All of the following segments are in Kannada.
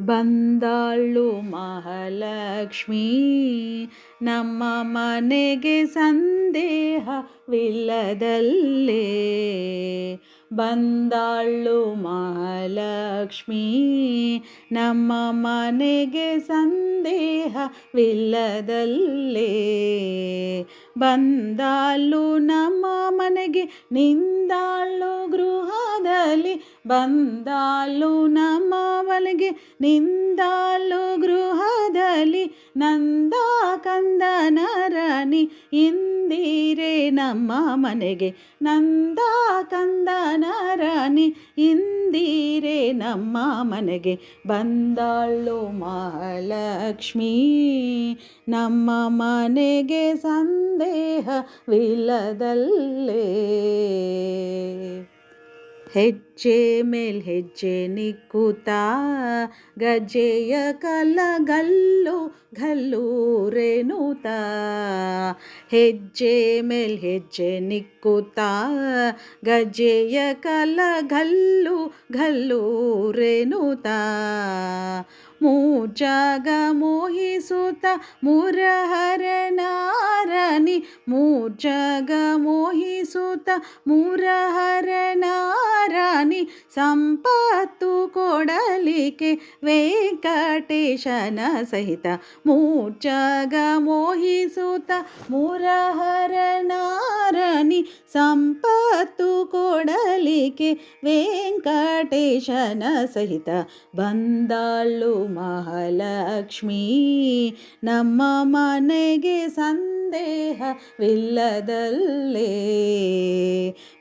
ಬಂದಾಳು ಮಹಾಲಕ್ಷ್ಮೀ ನಮ್ಮ ಮನೆಗೆ ಸಂದೇಹವಿಲ್ಲದಲ್ಲೇ. ಬಂದಾಳು ಮಹಾಲಕ್ಷ್ಮೀ ನಮ್ಮ ಮನೆಗೆ ಸಂದೇಹವಿಲ್ಲದಲ್ಲೇ. ಬಂದಾಳು ನಮ್ಮ ಮನೆಗೆ ನಿಂದಾಳು ಗೃಹದಲ್ಲಿ. ಬಂದಾಳು ನಮ್ಮ ಮನೆಗೆ ನಿಂದಾಳು ಗೃಹದಲ್ಲಿ. ನಂದ ಕಂದನ ರಾಣಿ ಇಂದಿರೆ ನಮ್ಮ ಮನೆಗೆ. ನಂದ ಕಂದನ ರಾಣಿ ಇಂದಿರೆ ನಮ್ಮ ಮನೆಗೆ. ಬಂದಾಳು ಮಹಾಲಕ್ಷ್ಮೀ ನಮ್ಮ ಮನೆಗೆ ಸಂದೇಹವಿಲ್ಲದಲ್ಲೇ. ಹೆಜ್ಜೆ ಮೇಲ್ ಹೆಜ್ಜೆ ನಿಕ್ಕುತ್ತಾ ಗಜ್ಜೆಯ ಕಲ ಗಲ್ಲು ಘಲ್ಲೂರೆನುತ್ತಾ. ಹೆಜ್ಜೆ ಮೇಲ್ ಹೆಜ್ಜೆ ನಿಕ್ಕುತ್ತಾ ಗಜ್ಜೆಯ ಕಲ ಗಲ್ಲು ಘಲ್ಲೂರೆನುತ್ತಾ. ಮೂಜಾಗ ಮೋಹಿಸುತ್ತ ಮುರಹರನಾರನಿ. ಮೂಜಾಗ ಮೋಹಿಸುತ್ತ ಮುರಹರನಾರನಿ. ಸಂಪತ್ತು ಕೊಡಲಿಕ್ಕೆ ವೆಂಕಟೇಶನ ಸಹಿತ. ಮೂಜಾಗ ಮೋಹಿಸುತ್ತ ಮುರಹರನಾರನಿ. ಸಂಪತ್ತು ಕೊಡಲಿಕ್ಕೆ ವೆಂಕಟೇಶನ ಸಹಿತ. ಬಂದಾಳು ಮಹಾಲಕ್ಷ್ಮೀ ನಮ್ಮ ಮನೆಗೆ ಸಂದೇಹವಿಲ್ಲದಲ್ಲೇ.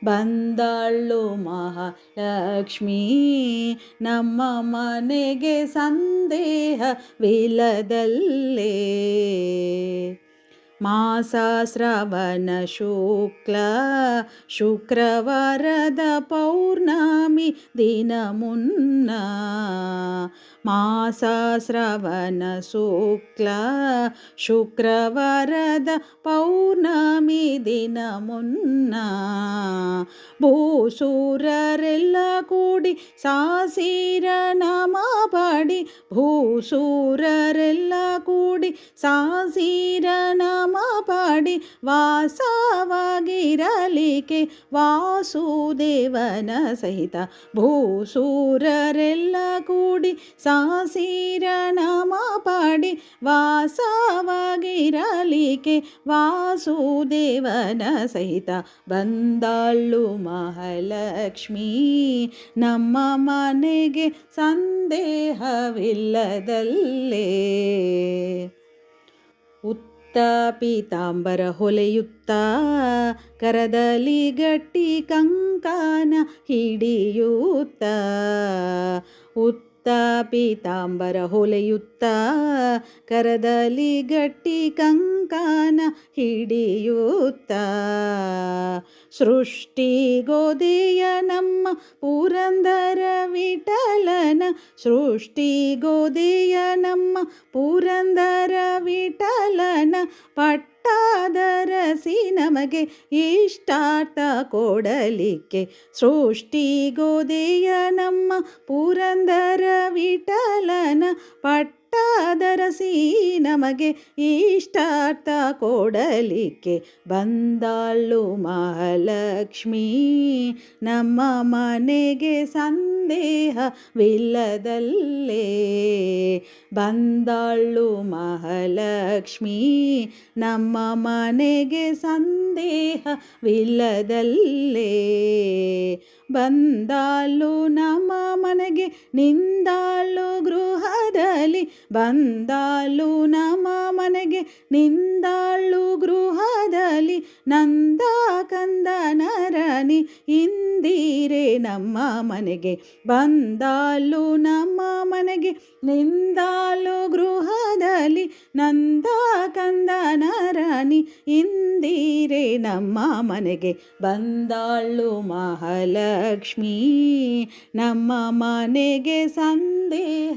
ಬಂದಾಳು ಮಹಾಲಕ್ಷ್ಮೀ ನಮ್ಮ ಮನೆಗೆ ಸಂದೇಹವಿಲ್ಲದಲ್ಲೇ. ಮಾಸ ಶ್ರವಣ ಶುಕ್ಲ ಶುಕ್ರವಾರದ ಪೌರ್ಣಮಿ ದಿನ ಮುನ್ನ. ಮಾಸ ಶ್ರವಣ ಶುಕ್ಲ ಶುಕ್ರವಾರದ ಪೌರ್ಣಮಿ ದಿನ ಮುನ್ನ. ಭೂಸೂರರೆಲ್ಲ ಕೂಡಿ ಸಾಸಿರ ನಾಮ ಪಾಡಿ. ಭೂಸೂರರೆಲ್ಲ ಕೂಡಿ ಸಾಸಿರ ನಾಮ ಪಾಡಿ. ವಾಸವಾಗಿರಲಿಕ್ಕೆ ವಾಸುದೇವನ ಸಹಿತ. ಭೂಸೂರರೆಲ್ಲ ಕೂಡಿ ಸಾಸಿರ ನಾಮ ಪಾಡಿ. ವಾಸವಾಗಿರಲಿಕ್ಕೆ ವಾಸುದೇವನ ಸಹಿತ. ಬಂದಾಳು ಮಹಾಲಕ್ಷ್ಮೀ ನಮ್ಮ ಮನೆಗೆ ಸಂದೇಹವಿಲ್ಲದಲ್ಲೇ. ಪೀತಾಂಬರ ಹೊಲೆಯುತ್ತಾ ಕರದಲ್ಲಿ ಗಟ್ಟಿ ಕಂಕಣ ಹಿಡಿಯುತ್ತಾ. ಪೀತಾಂಬರ ಹೊಲೆಯುತ್ತಾ ಕರದಲ್ಲಿ ಗಟ್ಟಿ ಕಂಕಣ ಹಿಡಿಯುತ್ತಾ. ಸೃಷ್ಟಿ ಗೋದೆಯ ನಮ್ಮ ಪುರಂದರ ವಿಠಲನ. ಸೃಷ್ಟಿ ಗೋದೆಯ ನಮ್ಮ ಪುರಂದರ ವಿಠಲನ. ಪಟ್ಟಾದರಸಿ ನಮಗೆ ಇಷ್ಟಾರ್ಥ ಕೊಡಲಿಕ್ಕೆ. ಸೃಷ್ಟಿ ಗೋದೆಯ ನಮ್ಮ ಪುರಂದರ ವಿಠಲನ. ಪಟ್ಟಾದರಸಿ ನಮಗೆ ಇಷ್ಟಾರ್ಥ ಕೊಡಲಿಕ್ಕೆ. ಬಂದಾಳು ಮಹಾಲಕ್ಷ್ಮೀ ನಮ್ಮ ಮನೆಗೆ ಸಂದೇಹವಿಲ್ಲದಲ್ಲೇ. ಬಂದಾಳು ಮಹಾಲಕ್ಷ್ಮೀ ನಮ್ಮ ಮನೆಗೆ ಸಂದೇಹವಿಲ್ಲದಲ್ಲೇ. ಬಂದಾಳು ನಮ್ಮ ಮನೆಗೆ ನಿಂದಾಳು ಗೃಹದಲ್ಲಿ. ಬಂದಾಳು ನಮ್ಮ ಮನೆಗೆ ನಿಂದಾಳು ಗೃಹದಲ್ಲಿ. ನಂದ ಕಂದನ ರಾಣಿ ಇಂದಿರೆ ನಮ್ಮ ಮನೆಗೆ. ಬಂದಾಳು ನಮ್ಮ ಮನೆಗೆ ನಿಂದಾಳು ಗೃಹದಲ್ಲಿ. ನಂದ ಕಂದನ ರಾಣಿ ಇಂದಿರೆ ನಮ್ಮ ಮನೆಗೆ. ಬಂದಾಳು ಮಹಾಲಕ್ಷ್ಮೀ ನಮ್ಮ ಮನೆಗೆ ಸಂದೇಹವಿಲ್ಲದಲ್ಲೇ.